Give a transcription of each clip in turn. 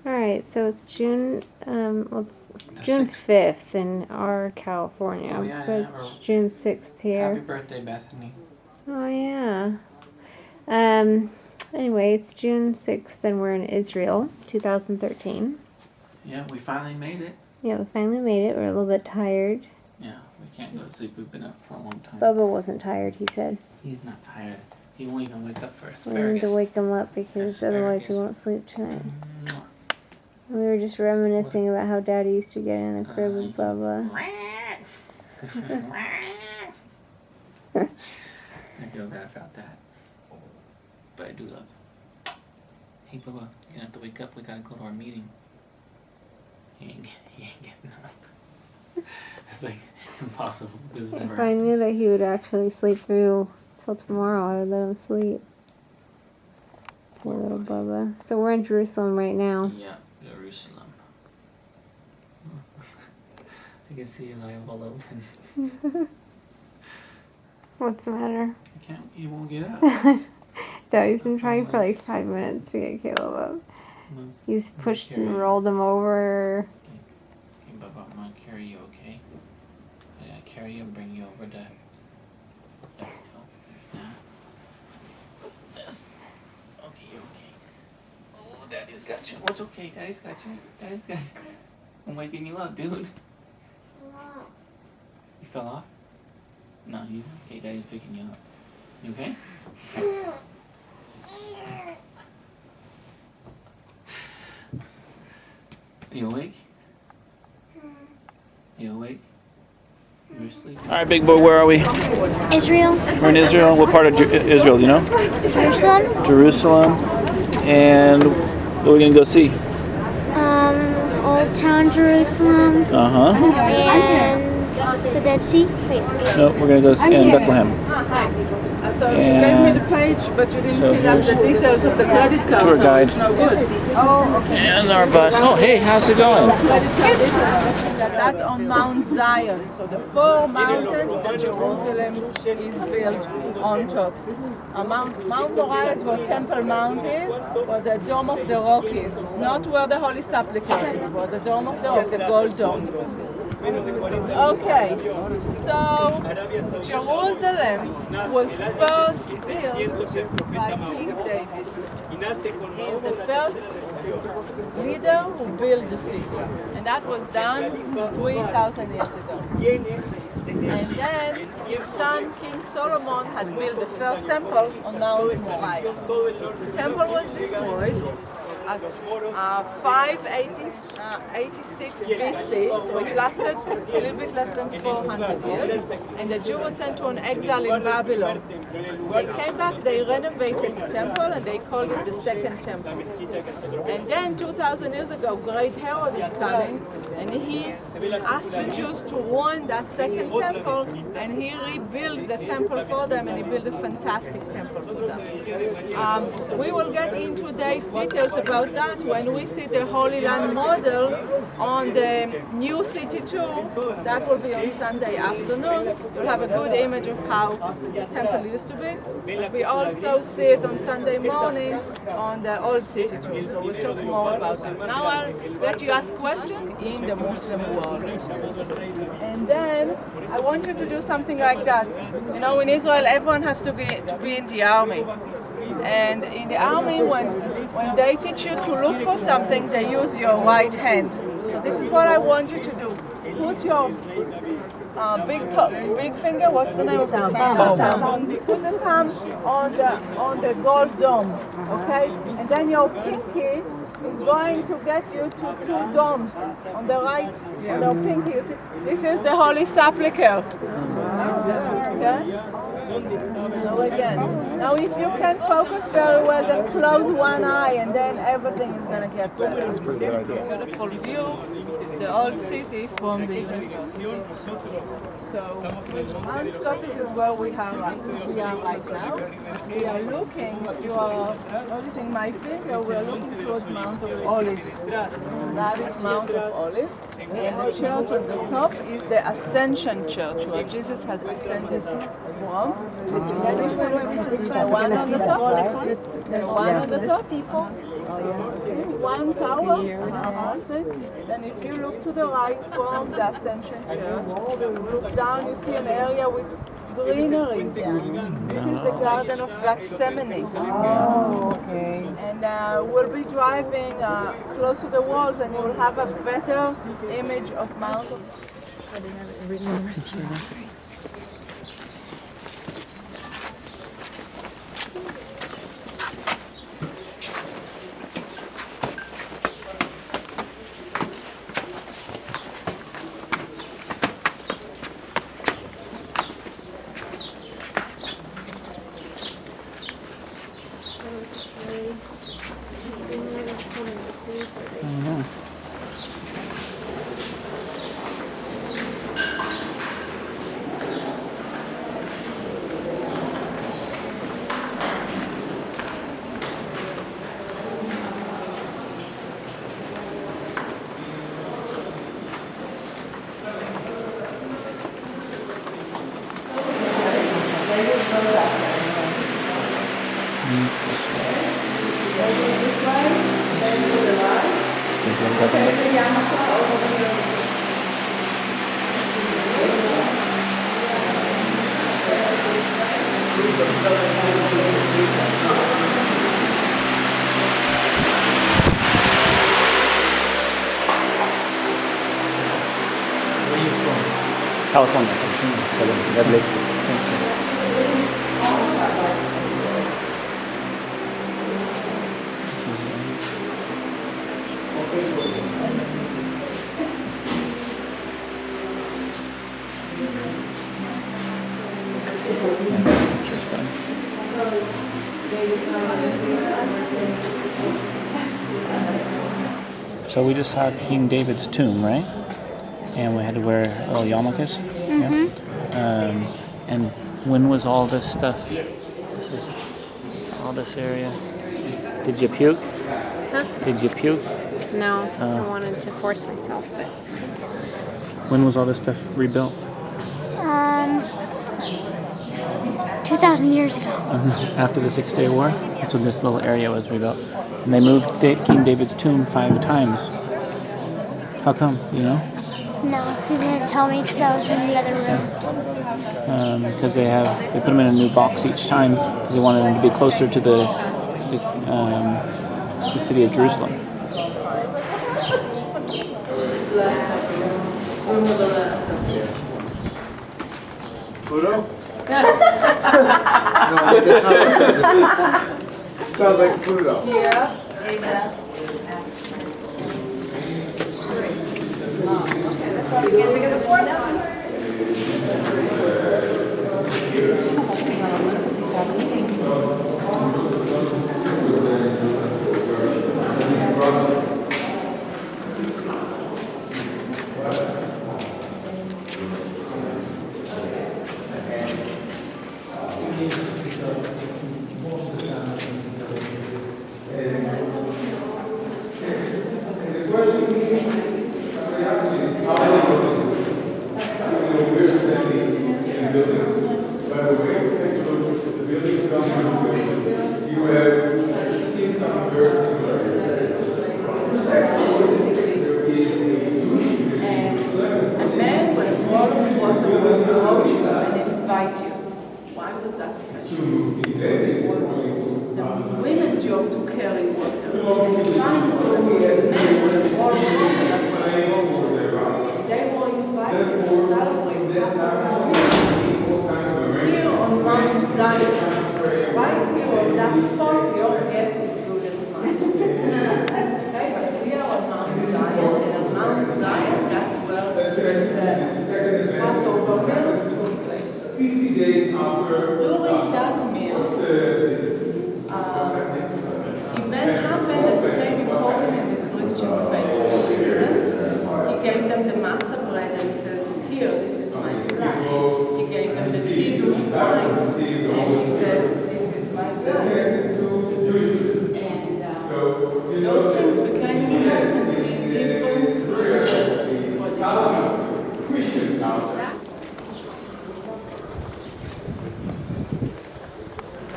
All right, so it's June. It's June 5th in our California, Oh, yeah, but yeah, it's June 6th here. Happy birthday, Bethany. Oh yeah. Anyway, it's June 6th, and we're in Israel, 2013. Yeah, we finally made it. Yeah, we finally made it. We're a little bit tired. Yeah, we can't go to sleep. We've been up for a long time. Bubba wasn't tired, he said. He's not tired. He won't even wake up for We asparagus. need to wake him up because otherwise he won't sleep tonight. We were just reminiscing about how Daddy used to get in the crib with Bubba. I feel bad about that. But I do love him. Hey, Bubba, you're gonna have to wake up. We gotta go to our meeting. He ain't getting up. It's like impossible. This is never If I knew that he would actually sleep through till tomorrow, I would let him sleep. Poor little Bubba. So we're in Jerusalem right now. Yeah, Jerusalem. I can see his eye all open. What's the matter? He won't get up. Daddy's been trying for like 5 minutes to get Caleb up. He's pushed and rolled him over. Okay, Bubba, I'm gonna carry you, okay? I'm gonna carry you and bring you over to... There we go. Yes. Okay. Oh, Daddy's got you. What's okay? Daddy's got you. I'm waking you up, dude. You fell off? No, you okay? Daddy's picking you up. You okay? Are you awake? You awake? You're asleep. All right, big boy, where are we? Israel. We're in Israel. What part of Israel, do you know? Jerusalem. Jerusalem. And what are we going to go see? Old Town Jerusalem. Uh-huh. And the Dead Sea. Wait. No, we're going to go see in Bethlehem. So you gave me the page, but you didn't fill out the details of the credit card. Tour guide. So it's no good. Oh, okay. And our bus. Oh, hey, how's it going? That's on Mount Zion. So the 4 mountains that Jerusalem is built on top. Mount Moriah is where Temple Mount is, where the Dome of the Rock is. It's not where the Holy Sepulchre is, where the Dome of the Rock, the Gold Dome. Okay, so Jerusalem was first built by King David. He is the first leader who built the city, and that was done 3,000 years ago. And then his son, King Solomon, had built the first temple on Mount Moriah. The temple was destroyed at 586 BC, so it lasted a little bit less than 400 years, and the Jews were sent to an exile in Babylon. They came back, they renovated the temple, and they called it the Second Temple. And then 2,000 years ago, Great Herod is coming, and he asked the Jews to ruin that Second Temple, and he rebuilds the temple for them, and he built a fantastic temple for them. We will get into the details about that when we see the Holy Land model on the new city tour. That will be on Sunday afternoon. You'll have a good image of how the temple used to be. We also see it on Sunday morning on the old city tour, so we'll talk more about that. Now I'll let you ask questions in the Muslim world. And then I want you to do something like that. You know, in Israel, everyone has to be in the army. And in the army, when they teach you to look for something, they use your right hand. So this is what I want you to do. Put your big finger, what's the name of the thumb? Put the thumb on the gold dome, okay? And then your pinky is going to get you to 2 domes on the right, on the pinky. You see, this is the Holy Sepulchre. Okay? So again, now if you can focus very well, then close one eye and then everything is going to get better. Beautiful view of the old city from the university. So Mount Scopus is where we are right now. We are looking, if you are noticing my finger, we are looking towards Mount of Olives. That is Mount of Olives. And the church on the top is the Ascension Church, where Jesus had ascended from. The one on the top? The one on the top? one tower. That's it. Then if you look to the right from the Ascension Church, look down, you see an area with greeneries. This is the Garden of Gethsemane. Oh, okay. And we'll be driving close to the walls, and you will have a better image of Mount. California. God bless you. Thank you. So we just saw King David's tomb, right? And we had to wear little yarmulkes. Yeah. And when was all this stuff? This is all this area. Did you puke? Huh? Did you puke? No, I wanted to force myself, but When was all this stuff rebuilt? 2,000 years ago. After the 6-Day War. That's when this little area was rebuilt. And they moved King David's tomb 5 times. How come? You know? No, she didn't tell me because I was in the other room. Because they put him in a new box each time because they wanted him to be closer to the city of Jerusalem. Last Supper. When will the Last Supper? Pluto? Sounds like Pluto. Yeah. Amen. Okay, that's all we get together for now.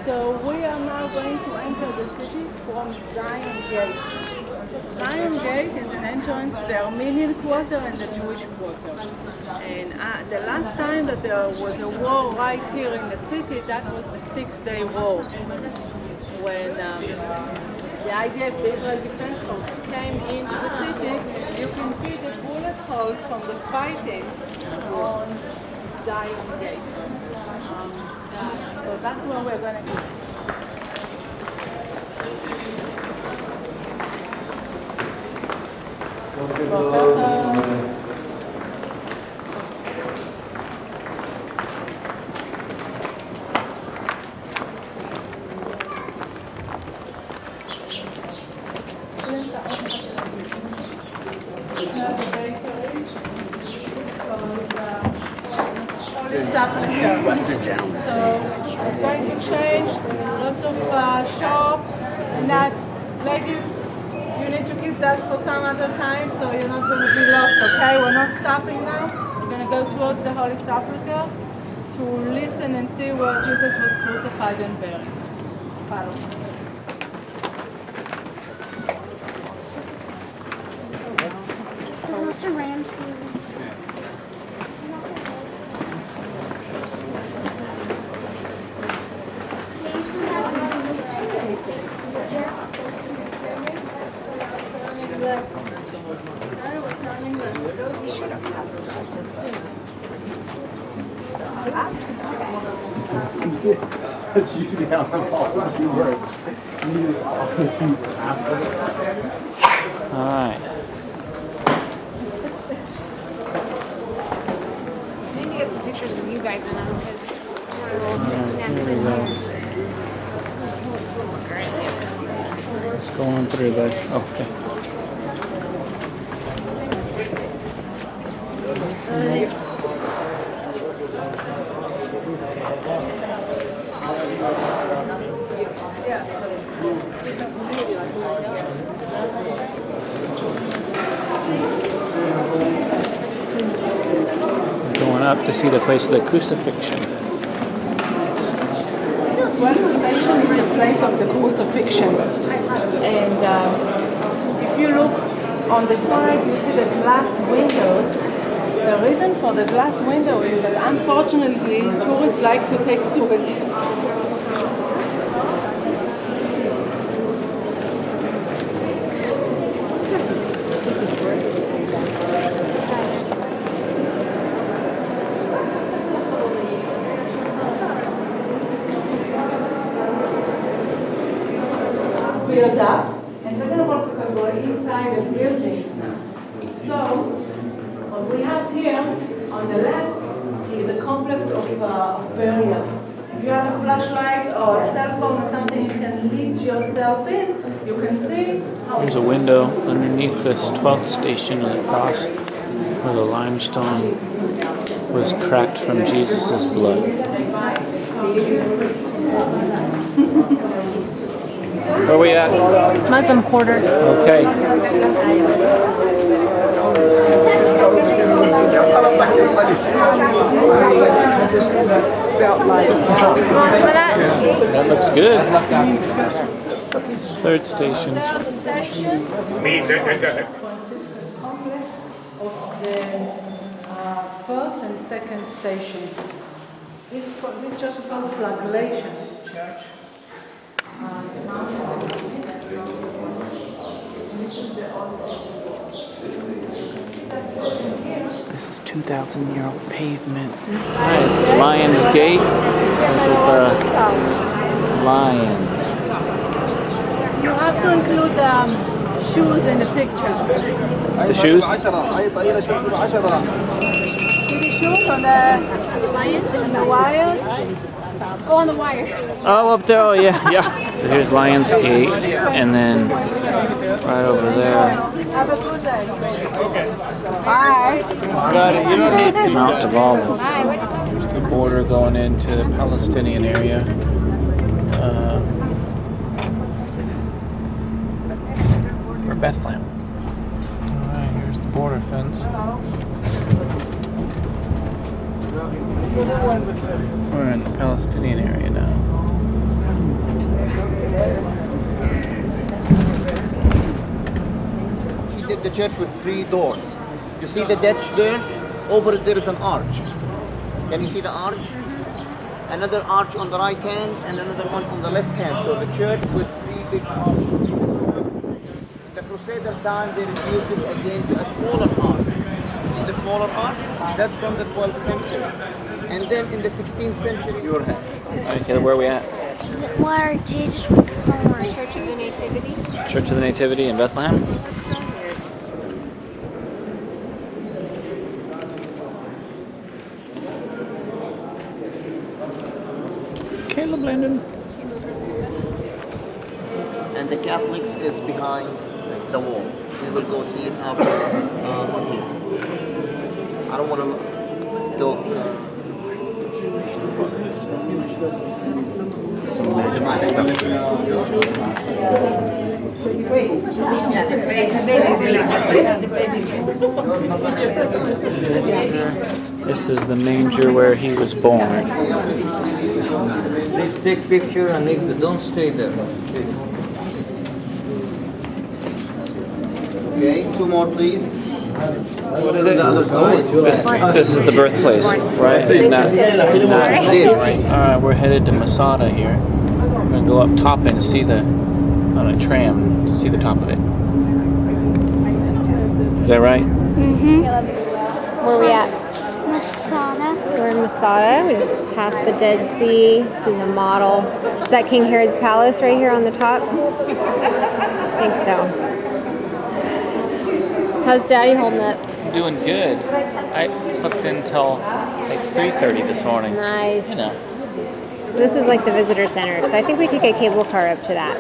So we are now going to enter the city from Zion Gate. So Zion Gate is an entrance to the Armenian quarter and the Jewish quarter. And the last time that there was a war right here in the city, that was the 6-day war, when the IDF, the Israel Defense Force, came into the city. You can see the bullet holes from the fighting on Zion Gate. So that's where we're going to go. Western Channel. So it's going to change, lots of shops and that. Ladies, you need to keep that for some other time so you're not going to be lost, okay? We're not stopping now. We're going to go towards the Holy Sepulchre to listen and see where Jesus was crucified and buried. Follow me. There's also ram steers. That's usually how policy works. Alright. I need to get some pictures of you guys now because we're What's going through there? Okay. Going up to see the place of the crucifixion. 12th station is the place of the crucifixion. And if you look on the sides, you see the glass window. The reason for the glass window is that unfortunately tourists like to take souvenirs. Built up, and second of all because we're inside the buildings now. So what we have here on the left is a complex of burial. If you have a flashlight or a cell phone or something, you can lead yourself in. You can see how There's a window underneath this 12th station of the cross where the limestone was cracked from Jesus' blood. Where are we at? Muslim Quarter. Okay. Just felt like, Want some of that? That looks good. Third station. third station, Franciscan complex of the first and second station. This church is called Flagellation Church. This is the old station. This is 2,000-year-old pavement. Alright, it's Lion's Gate. This is the lions. You have to include shoes in the picture. The shoes? See the shoes on the wires? Go on the wire. Oh, up there. Oh, yeah, yeah. So here's Lion's Gate, and then right over there, Have a good day. Bye. Mount of Olives. There's the border going into the Palestinian area. For Bethlehem. Alright, here's the border fence. We're in the Palestinian area now. did the church with 3 doors. You see the ditch there? Over it there is an arch. Can you see the arch? Another arch on the right hand and another one on the left hand. So the church with 3 big arches. In the Crusader time they reduced it again to a smaller arch. See the smaller arch? That's from the 12th century. And then in the 16th century, your head. Okay, where are we at? Where Jesus was born. Church of the Nativity. Church of the Nativity in Bethlehem? Caleb, Landon. And the Catholics is behind the wall. We will go see it after here. I don't want to talk. This is the manger where he was born. Please take picture and exit. Don't stay there. Okay, 2 more please. What is it? The other side. This is the birthplace, right? Alright, we're headed to Masada here. We're gonna go up top and see on a tram, see the top of it. Is that right? Where are we at? Masada. We're in Masada. We just passed the Dead Sea. See the model. Is that King Herod's palace right here on the top? I think so. How's Daddy holding up? Doing good. I slept until like 3:30 this morning. Nice. You know. So this is like the visitor center. So I think we take a cable car up to that.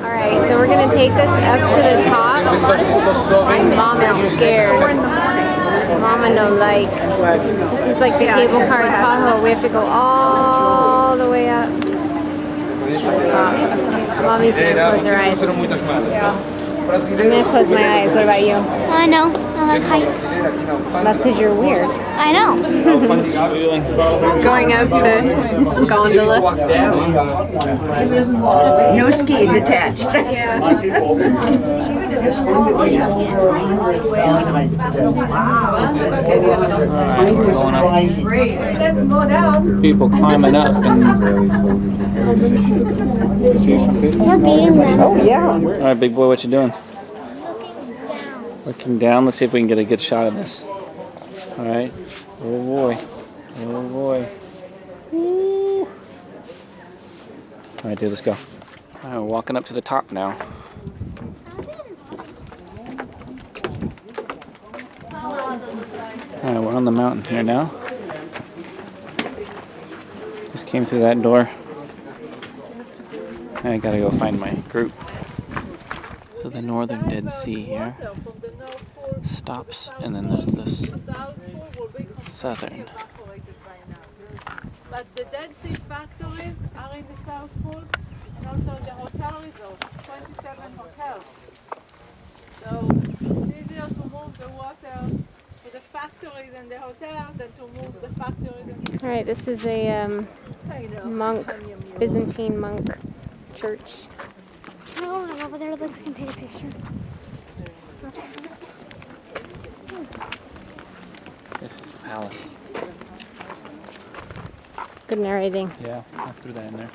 All right, so we're gonna take this up to the top. Mama is scared. Mama no like. This is like the cable car in Tahoe. We have to go all the way up. Mommy's gonna close her eyes. I'm gonna close my eyes. What about you? I know. I like heights. That's because you're weird. I know. Going up the gondola. No skis attached. People climbing up and We're beating them. all right, big boy, what you doing? Looking down. Let's see if we can get a good shot of this. All right. Oh boy. Oh boy. Woo. All right, dude, let's go. All right, we're walking up to the top now. All right, we're on the mountain here now. Just came through that door. I gotta go find my group. So the northern Dead Sea here stops, and then there's this southern. But the Dead Sea factories are in the South Pole, and also the hotel resort, 27 hotels. So it's easier to move the water to the factories and the hotels than to move the factories and the All right, this is a monk, Byzantine monk church. Can I go run over there? Look, we can take a picture. This is the palace. Good narrating. Yeah, I threw that in there.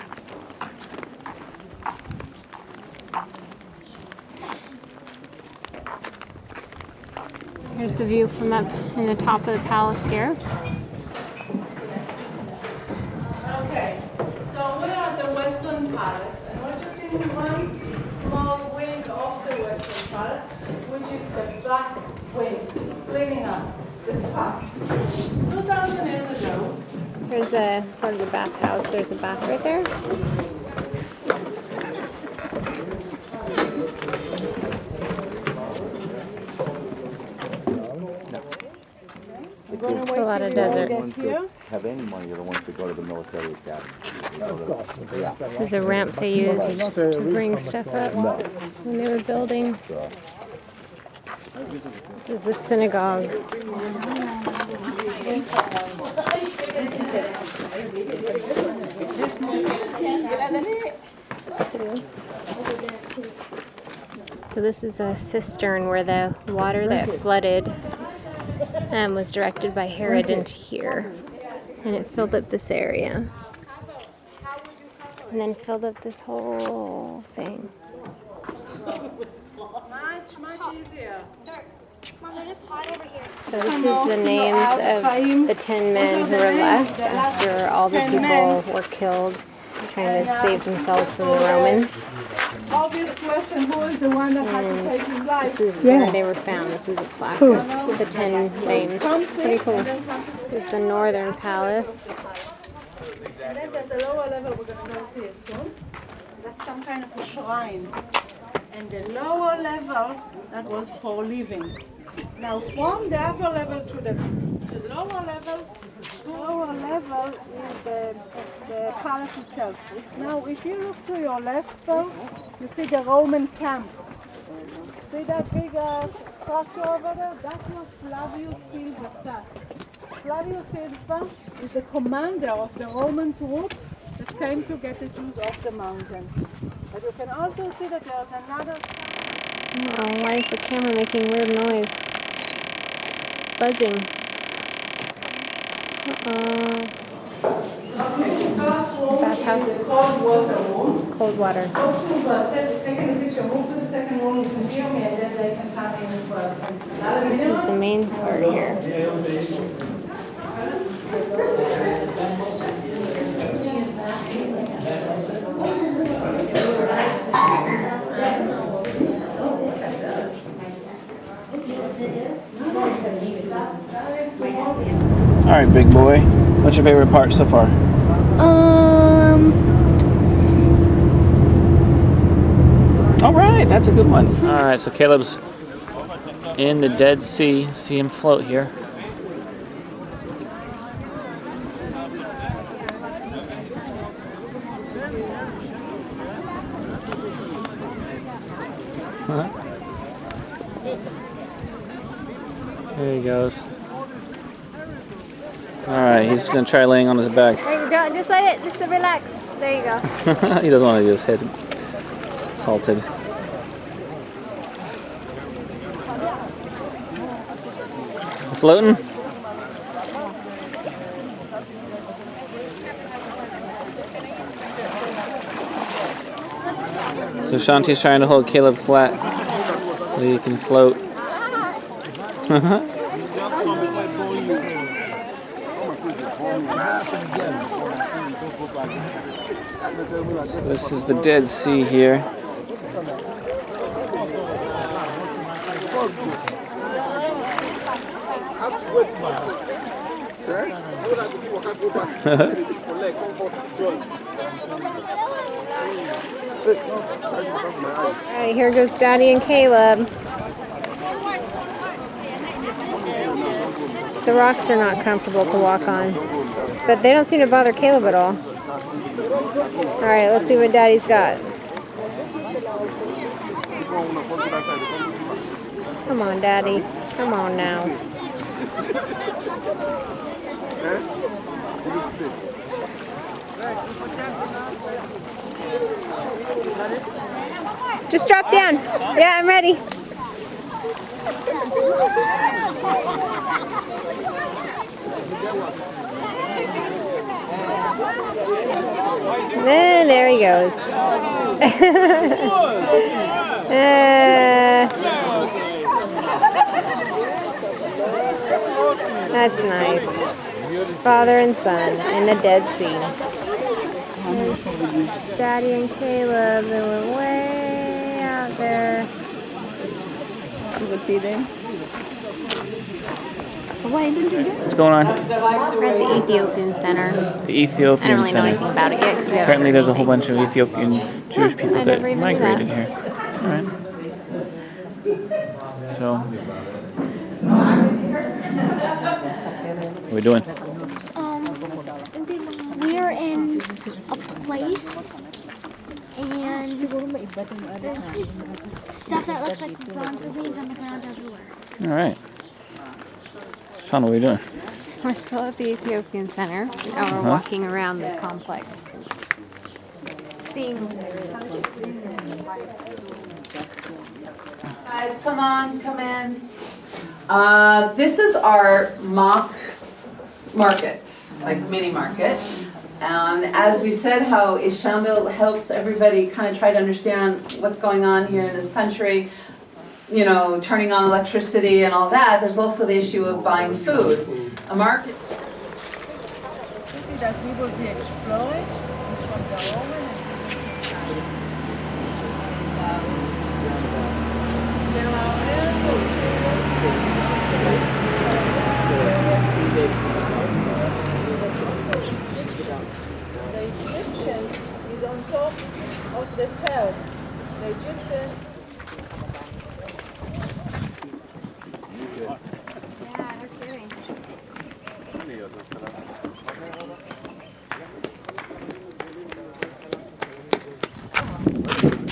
Here's the view from up in the top of the palace here. Okay, so we are at the Western Palace, and we're just in one small wing of the Western Palace, which is the back wing, cleaning up the spa. 2,000 years ago, There's a part of the bathhouse. There's a bath right there. It's a lot of desert. Have any money are the ones that go to the military academy. Yeah. This is a ramp they used to bring stuff up when they were building. This is the synagogue. It's So this is a cistern where the water that flooded was directed by Herod into here. And it filled up this area. And then filled up this whole thing. Much easier. So this is the names of the 10 men who were left after all the people were killed trying to save themselves from the Romans. Obvious question, who is the one that had to take his life? This is where they were found. This is a plaque with the 10 names. Pretty cool. This is the Northern Palace. And then there's a lower level, we're going to go see it soon. That's some kind of a shrine. And the lower level, that was for living. Now from the upper level to the lower level is the palace itself. Now if you look to your left though, you see the Roman camp. See that big structure over there? That's what Flavius Silva said. Flavius Silva is the commander of the Roman troops that came to get the Jews off the mountain. But you can also see that there's another... Oh, why is the camera making weird noise? Buzzing. Bathhouse. cold water room. Cold water. Also, taking a picture, move to the second room, you can hear me, and then they can come in as well. This is the main part here. All right, big boy. What's your favorite part so far? All right, that's a good one. All right, so Caleb's in the Dead Sea. See him float here. There he goes. All right, he's gonna try laying on his back. There you go. Just let it. Just relax. There you go. He doesn't want to get his head salted. Floating? So Shanti's trying to hold Caleb flat so he can float. This is the Dead Sea here. Alright, here goes Daddy and Caleb. The rocks are not comfortable to walk on, but they don't seem to bother Caleb at all. Alright, let's see what Daddy's got. Come on, Daddy. Come on now. Just drop down. Yeah, I'm ready. There he goes. That's nice. Father and son in the Dead Sea. There's Daddy and Caleb. They were way out there. You can see them. What's going on? We're at the Ethiopian Center. The Ethiopian I don't really know Center. anything about it yet. 'Cause we haven't Apparently heard there's a whole anything. bunch of Ethiopian Jewish people I that never even knew migrated that. here. All right. So, what are we doing? We are in a place, and there's stuff that looks like bronze remains on the ground everywhere. All right. Sean, what are we doing? We're still at the Ethiopian Center. Now we're walking around the complex. Seeing Guys, come on, come in. This is our mock market, like mini market. As we said, how Ishamil helps everybody kind of try to understand what's going on here in this country, you know, turning on electricity and all that. There's also the issue of buying food. A market. The city that we will be exploring is from the Roman and Byzantine times. There are airports The Egyptian is on top of the town. The Egyptian Yeah, no kidding.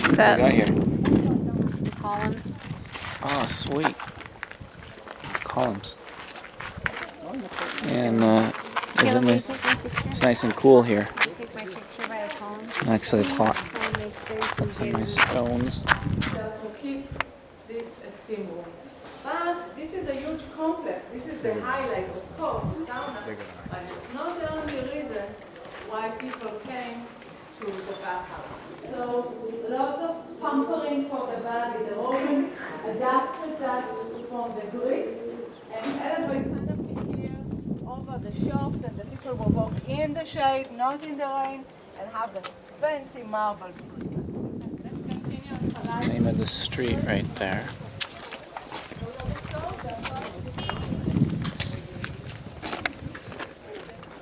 What's up? What we got here? Columns. Oh, sweet. Columns. And Caleb, will you it's take my picture? nice and cool here. Take my picture by the columns. Actually, it's hot. Try and make sure Got some nice stones. to keep this steam room. But this is a huge complex. This is the highlight, of course, the sauna. But it's not the only reason why people came to the bathhouse. So lots of pampering for the body. The Romans adapted that from the Greek, and everybody kind of here over the shops, and the people will walk in the shade, not in the rain, and have the fancy marbles. Let's continue. Name of the street right there.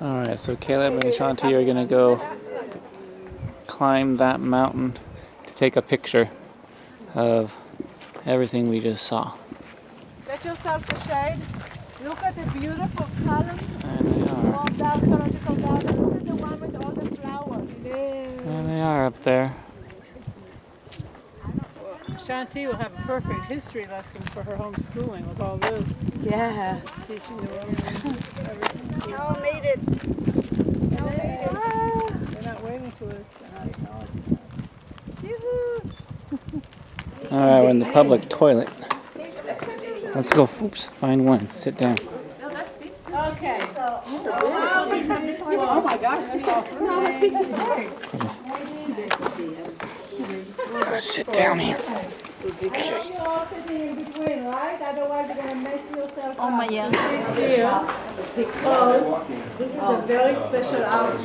Alright, so Caleb and Shanti are gonna go climb that mountain to take a picture of everything we just saw. Get yourself the shade. Look at the beautiful columns. And they are. More archaeological garden. Look at the one with all the flowers. And they are up there. Shanti will have a perfect history lesson for her homeschooling with all this. Yeah. Teaching the women everything. Y'all made it. Y'all made it. They're not waiting for us. They're not acknowledging us. Alright, we're in the public toilet. Let's go. Oops, find one. Sit down. Okay. Oh my gosh, that's all through. No, let's speak to the Sit down here. You're all sitting in between, right? Otherwise you're going to mess yourself up. my God. Sit here because this is a very special arch.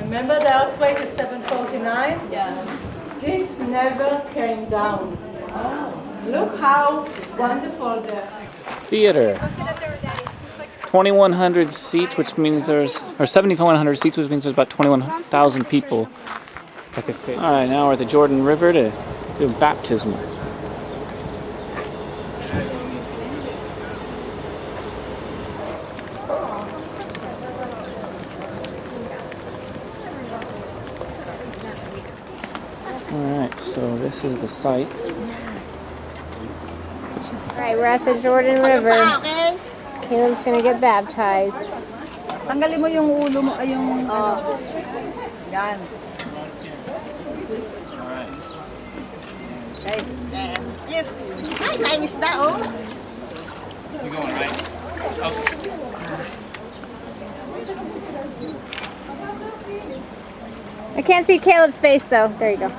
Remember the earthquake at 749? Yes. This never came down. Look how wonderful the Theater. 2,100 seats, which means there's, or 7,100 seats, which means there's about 21,000 people that could fit. All right, now we're at the Jordan River to do baptismal. All right, so this is the site. Alright, we're at the Jordan River. Caleb's gonna get baptized. Tanggalin mo yung ulo mo, ay yung yan. Hi, kain isda, oh. You're going right. I can't see Caleb's face though. There you go.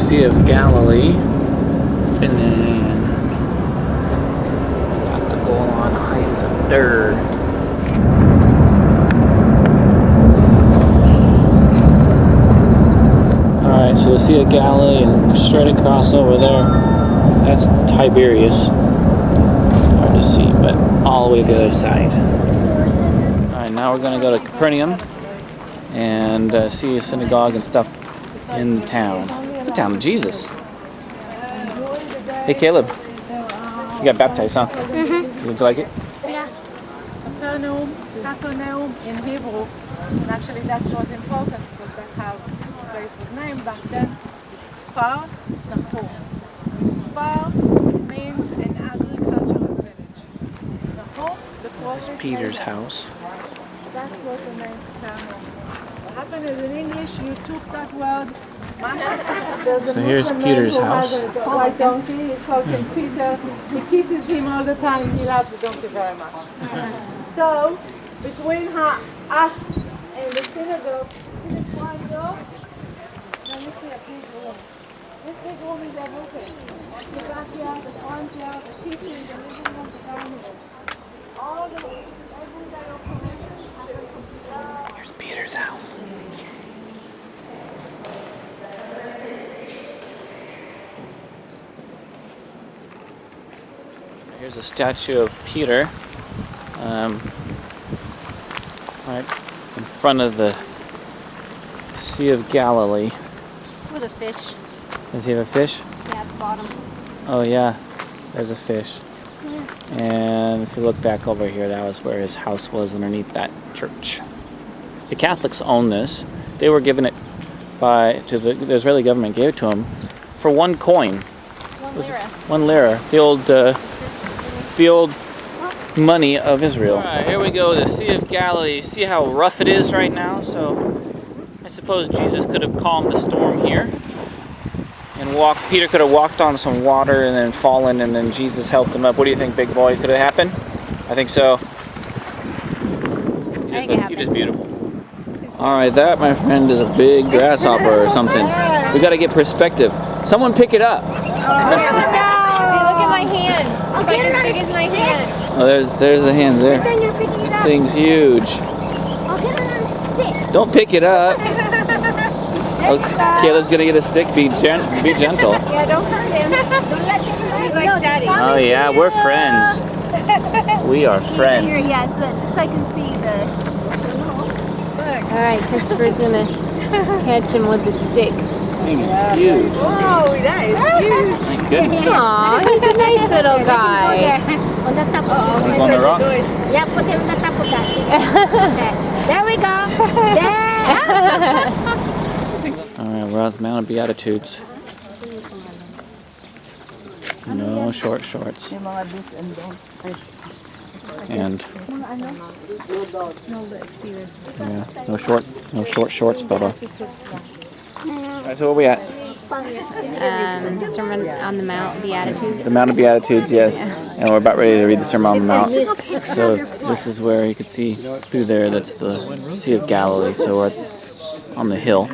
Sea of Galilee, and then got the Golan Heights of Dur. Alright, so the Sea of Galilee, and straight across over there, that's Tiberias. Hard to see, but all the way to the other side. Alright, now we're going to go to Capernaum and see a synagogue and stuff in the town. The town of Jesus. Hey Caleb, you got baptized, huh? Mm-hmm. Did you like it? Yeah. Capernaum in Hebrew And actually that was important because that's how the place was named back then. It's Kfar Nahum. Kfar means an agricultural village. Nahum, the prophet. Peter's house. That's what the name came from. What happened is in English you took that word. So here's Peter's house. He white donkey. He calls him Peter. He kisses him all the time. He loves the donkey very much. So between us and the synagogue, see this wide door? Let me see a big room. This big room is everything. The backyard, the front yard, the kitchen, the living room, the dining room. All the everyday operations happen from here. Here's Peter's house. Here's a statue of Peter, right in front of the Sea of Galilee. With a fish. Does he have a fish? Yeah, at the bottom. Oh yeah, there's a fish. And if you look back over here, that was where his house was underneath that church. The Catholics own this. They were given it to the Israeli government gave it to them for 1 coin. 1 lira. 1 lira. The old money of Israel. All right, here we go, the Sea of Galilee. See how rough it is right now? So I suppose Jesus could have calmed the storm here and Peter could have walked on some water and then fallen, and then Jesus helped him up. What do you think, big boy? Could it happen? I think so. You're just beautiful. All right, that, my friend, is a big grasshopper or something. We got to get perspective. Someone pick it up. See, look at my hands. I'll It's like get it as on big a as my stick. hand. Oh, there's the hands there. Then you're picking it up. Thing's huge. I'll get it on a stick. Don't pick it up. Oh, Caleb's gonna get a stick. Be gentle. Yeah, don't hurt him. Don't let him hurt like Daddy. Oh yeah, we're friends. We are friends. Here, yes, just so I can see the... All right, Christopher's gonna catch him with the stick. Thing is huge. Oh, that is huge. My goodness. Aw, he's a nice little guy. On the top of Like on the rock. Yeah, put him on the top of that. There we go. There. All right, we're at the Mount of Beatitudes. No short shorts. And yeah, no short shorts, Bubba. All right, so where we at? Sermon on the Mount, Beatitudes. The Mount of Beatitudes, yes. And we're about ready to read the Sermon on the Mount. So this is where you can see through there, that's the Sea of Galilee. So we're on the hill.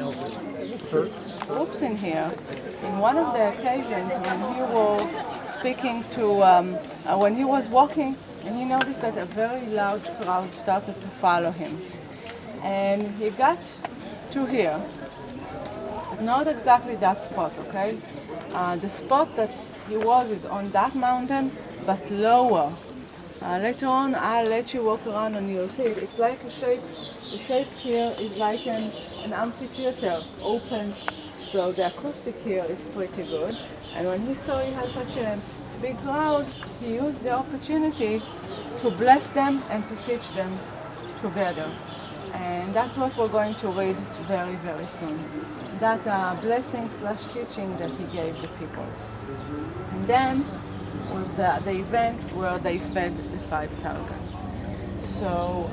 Groups in here. In one of the occasions when he was speaking to, when he was walking, and he noticed that a very large crowd started to follow him. And he got to here. Not exactly that spot, okay? The spot that he was is on that mountain, but lower. Later on, I'll let you walk around and you'll see it. It's like a shape. The shape here is like an amphitheater, open. So the acoustic here is pretty good. And when he saw he had such a big crowd, he used the opportunity to bless them and to teach them together. And that's what we're going to read very, very soon. That blessing / teaching that he gave the people. And then was the event where they fed the 5,000. So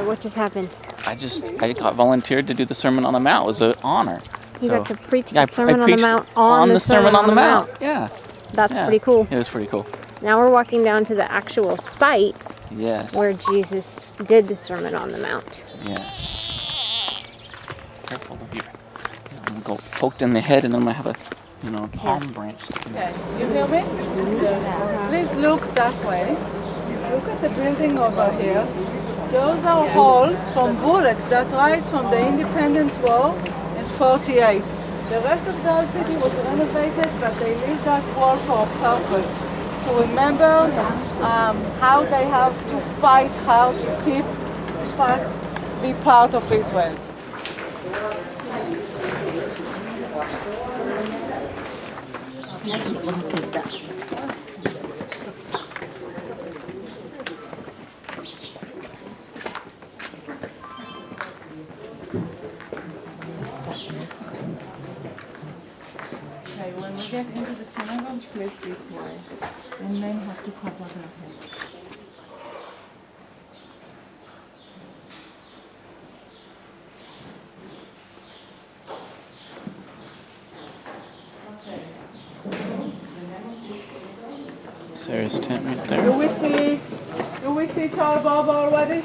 What just happened? I got volunteered to do the Sermon on the Mount. It was an honor. You got to preach yeah, the Sermon on the preached Mount on the Sermon on the Mount. Yeah. That's Yeah. pretty cool. It was pretty cool. Now we're walking down to the actual site Yes. where Jesus did the Sermon on the Mount. Yes. go poked in the head, and then I'm gonna have a palm branch sticking out. Okay, you hear me? Please look that way. Look at the building over here. Those are holes from bullets that right from the Independence War in 48. The rest of the old city was renovated, but they leave that wall for a purpose. To remember how they have to fight hard to be part of Israel. Okay, when we get into the synagogue, please be quiet. And men have to cover their heads. Sarah's tent right there. Do we see Tall Bob already?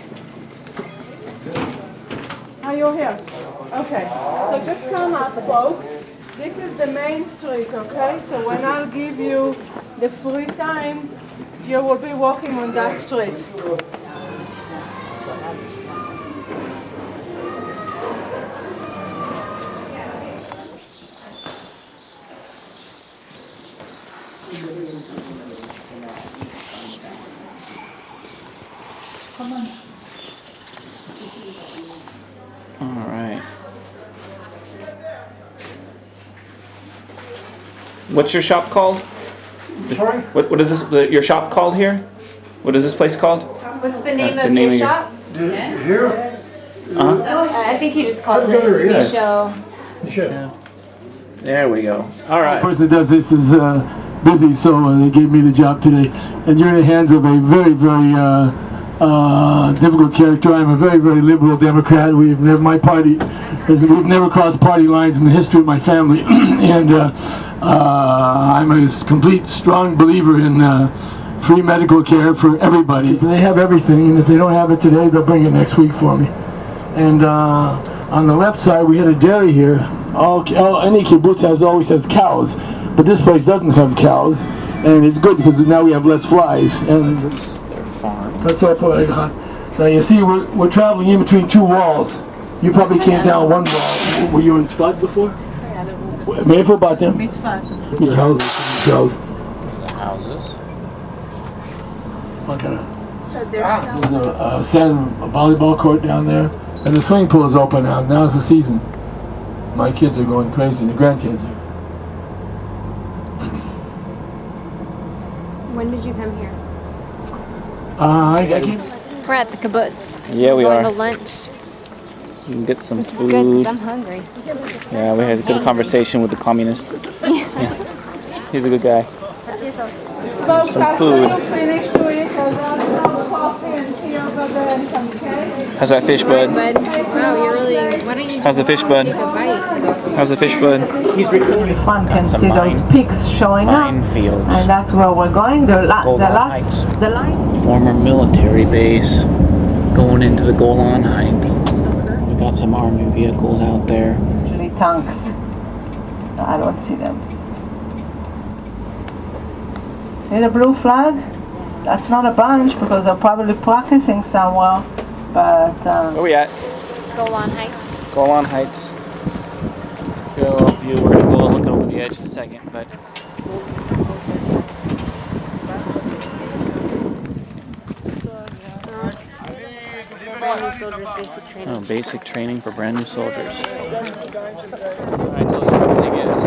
Are you here? Okay, so just come up, folks. This is the main street, okay? So when I'll give you the free time, you will be walking on that street. Come on. All right. What's your shop called? Sorry? What is this? Your shop called here? What is this place called? What's the name of your shop? Here? I think he just calls it Yeah. Michelle. Sure. There we go. All right. The person that does this is busy, so they gave me the job today. And you're in the hands of a very, very difficult character. I'm a very, very liberal Democrat. We've never crossed party lines in the history of my family, and I'm a complete, strong believer in free medical care for everybody. They have everything, and if they don't have it today, they'll bring it next week for me. And on the left side, we had a dairy here. Any kibbutz always has cows, but this place doesn't have cows, and it's good because now we have less flies. And that's all I got. Now you see, we're traveling in between two walls. You probably came down one wall. Were you in Sfat before? מאיפה באתם? מצפת. Houses. The houses. What kind of? So there's There's a sand volleyball court down there, and the swimming pool is open now. Now's the season. My kids are going crazy. The grandkids are. When did you come here? I came. We're at the kibbutz. Yeah, we Going are. to lunch, You can get some which is food. good because I'm hungry. Yeah, we had a good conversation with the communist. Yeah. He's a good guy. folks, Some after food. you finish to eat, there's some coffee and tea over there and some cake. How's that fish, bud? Wow, you're really. Why don't you How's the fish, bud? take a bite? How's the fish, bud? Really fun. Can That's a see those mine. peaks showing up, Minefields. and that's where we're going. The Heights. line. Former military base going into the Golan Heights. We got some army vehicles out there. Usually tanks. I don't see them. See the blue flag? That's not a bunch because they're probably practicing somewhere. But Where we at? Golan Heights. Golan Heights. Get a little view. We're gonna go look over the edge in a second, but Brand new soldiers basic training. oh, basic training for brand new soldiers. Alright, tells you where everything is.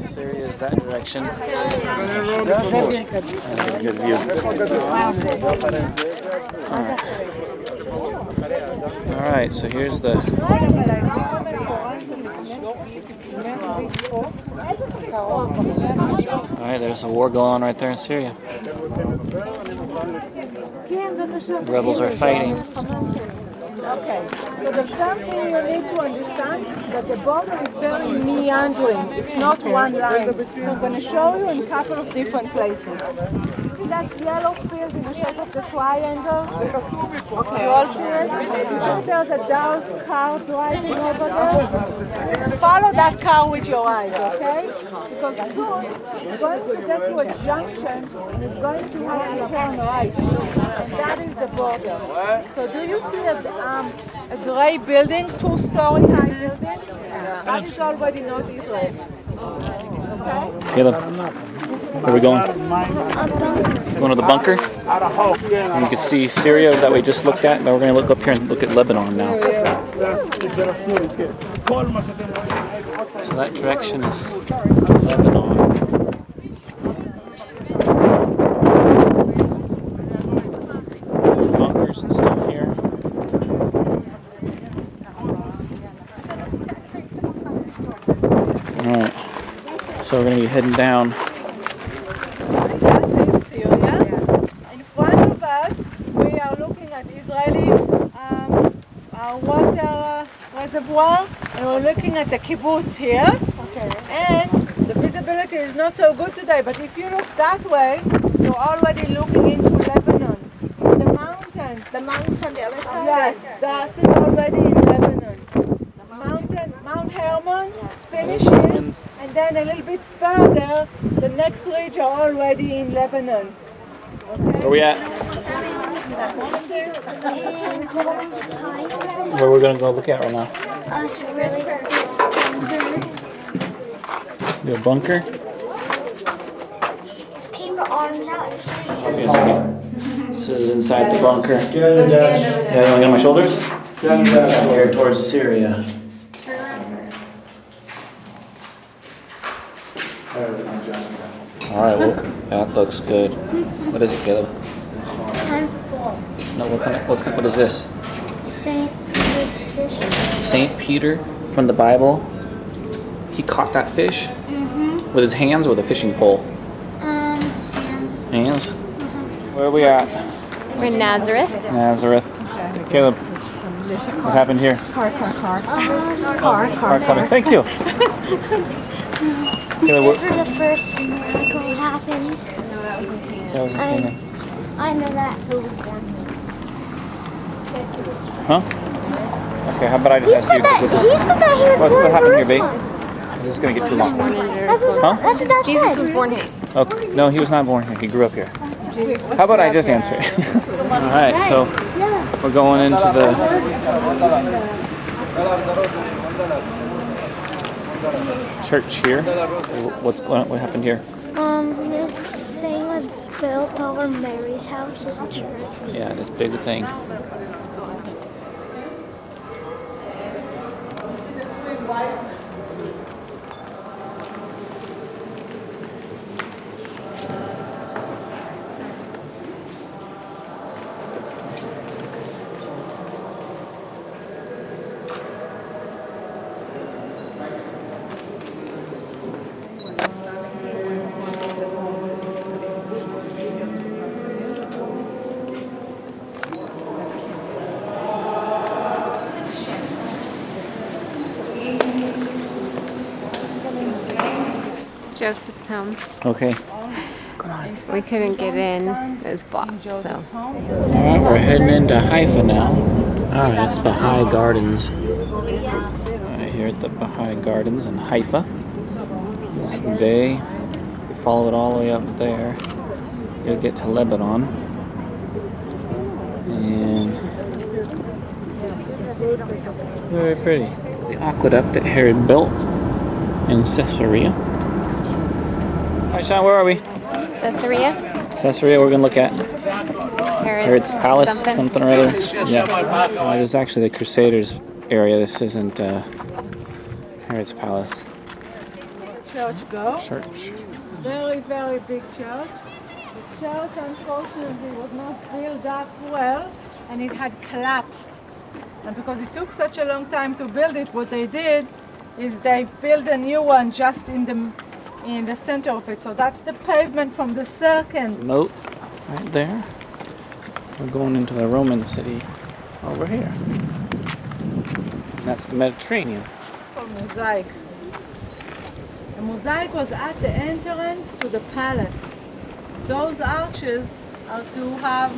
This area is that direction. That's a good view. Alright, so here's the alright, there's a war going on right there in Syria. The rebels are fighting. okay, so the first thing you need to understand that the border is very meandering. It's not one line. So I'm going to show you in a couple of different places. You see that yellow field in the shape of the triangle? Okay, you all see it? You see there's a dark car driving over there? Follow that car with your eyes, okay? Because soon it's going to get to a junction and it's going to have to turn right. And that is the border. So do you see a gray building, 2-story high building? That is already not Israel. Okay? Caleb, where are we going? Going to the bunker? And you can see Syria that we just looked at. Now we're going to look up here and look at Lebanon now. So that direction is Lebanon. Bunkers and stuff here. Alright, so we're going to be heading down. That is Syria. In front of us, we are looking at Israeli water reservoir, and we're looking at the kibbutz here. And the visibility is not so good today, but if you look that way, you're already looking into Lebanon. So the mountains on the other side? Yes, that is already in Lebanon. Mount Hermon finishes, and then a little bit further, the next ridge are already in Lebanon. Where are we at? Where we're going to go look at right now? Do a bunker? Just keep your arms out. This is inside the bunker. Yeah, you want to get on my shoulders? Here towards Syria. Alright, well, that looks good. What is it, Caleb? I'm full. No, what is this? Saint Peter's fish. Saint Peter from the Bible. He caught that fish with his hands or with a fishing pole? His hands. Hands? Where are we at? We're in Nazareth. Nazareth. Caleb, what happened here? Car. Car. Thank you. Caleb, This was the first miracle happened. that was in I know that. Who was born Huh? Okay, how about I just ask you? He said that he was born What in happened here, babe? Jerusalem. This is going to get too long. That's Huh? what Dad Jesus said. was born here. Okay. No, he was not born here. He grew up here. How about I just answer it? Alright, so we're going into the church here. What happened here? This thing was built over Mary's house as a church. Yeah, this big thing. Joseph's home. Okay. We couldn't get in. It was blocked, so. Alright, we're heading into Haifa now. Alright, that's Baha'i Gardens. Here at the Baha'i Gardens in Haifa. This is the bay. If you follow it all the way up there, you'll get to Lebanon. And very pretty. The aqueduct that Herod built in Caesarea. Alright, Sean, where are we? Caesarea? Caesarea, we're going to look at Herod's Palace, something or other. Yeah. This is actually the Crusaders area. This isn't Herod's Palace. Church go. Church. Very, very big church. The church, unfortunately, was not built up well, and it had collapsed. And because it took such a long time to build it, what they did is they've built a new one just in the center of it. So that's the pavement from the second. Nope. Right there. We're going into the Roman city over here. That's the Mediterranean. From mosaic. The mosaic was at the entrance to the palace. those arches are to have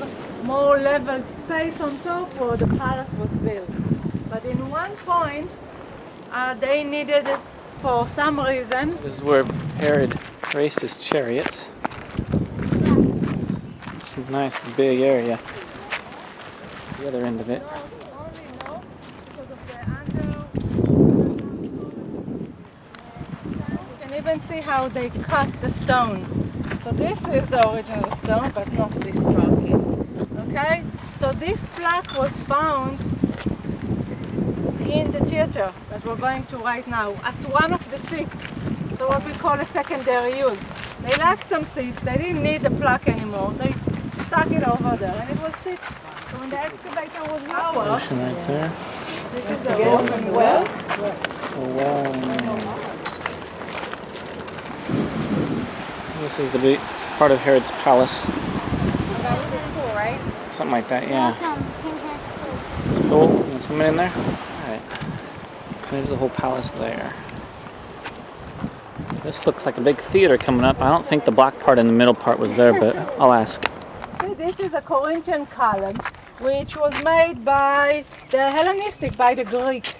more leveled space on top where the palace was built. But in one point, they needed it for some reason. This is where Herod raced his chariots. It's a nice big area. The other end of it. You can even see how they cut the stone. So this is the original stone, but not this part here. Okay? So this plaque was found in the theater that we're going to right now as one of the seats. So what we call a secondary use. They lacked some seats. They didn't need the plaque anymore. They stuck it over there, and it was seats. So when the excavator was power, Ocean right there. this is the Roman well. Oh wow. This is the big part of Herod's palace. This is cool, right? Something like that, yeah. King Herod's pool. It's cool. You want to swim in there? Alright. There's the whole palace there. This looks like a big theater coming up. I don't think the black part and the middle part was there, but I'll ask. This is a Corinthian column, which was made by the Hellenistic, by the Greek.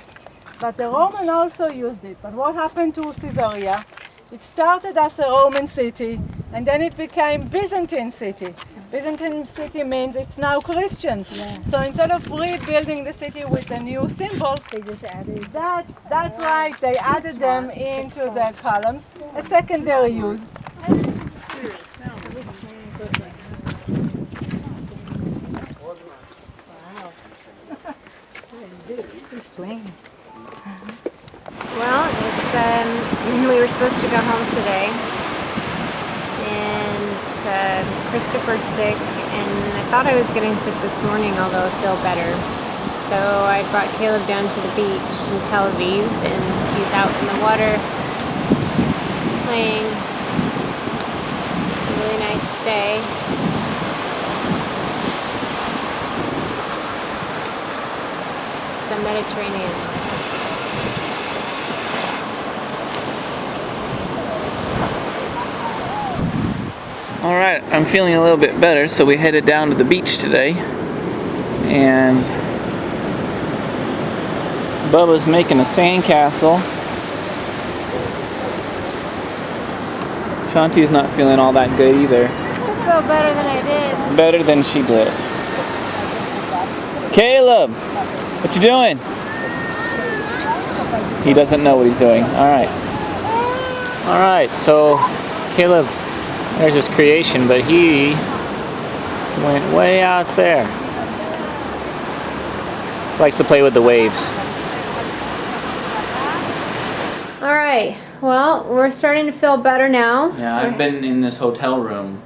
But the Roman also used it. But what happened to Caesarea? It started as a Roman city, and then it became Byzantine city. Byzantine city means it's now Christian. Yeah. So instead of rebuilding the city with the new symbols, they just added that. That's right. They added them into the columns, a secondary use. He's playing. Well, it's we were supposed to go home today, and Christopher's sick, and I thought I was getting sick this morning, although I feel better. So I brought Caleb down to the beach in Tel Aviv, and he's out in the water playing. It's a really nice day. The Mediterranean. Alright, I'm feeling a little bit better, so we headed down to the beach today. And Bubba's making a sandcastle. Shanti's not feeling all that good either. I feel better than I did. Better than she did. Caleb! What you doing? He doesn't know what he's doing. Alright. Alright, so Caleb, there's his creation, but he went way out there. Likes to play with the waves. Alright, well, we're starting to feel better now. Yeah, I've been in this hotel room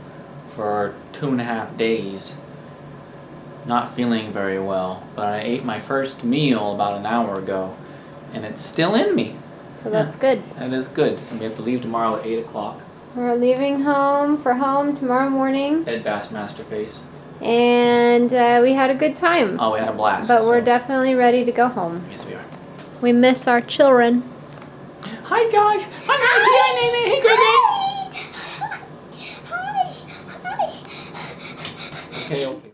for 2.5 days. Not feeling very well, but I ate my first meal about an hour ago, and it's still in me. So that's good. That is good. And we have to leave tomorrow at 8 o'clock. We're leaving home tomorrow morning. Head Bassmaster face. And we had a good time. Oh, we had a blast. But we're definitely ready to go home. Yes, we are. We miss our children. Hi, Josh. Hi, Hey, Greg. Hi. Hi. Okay.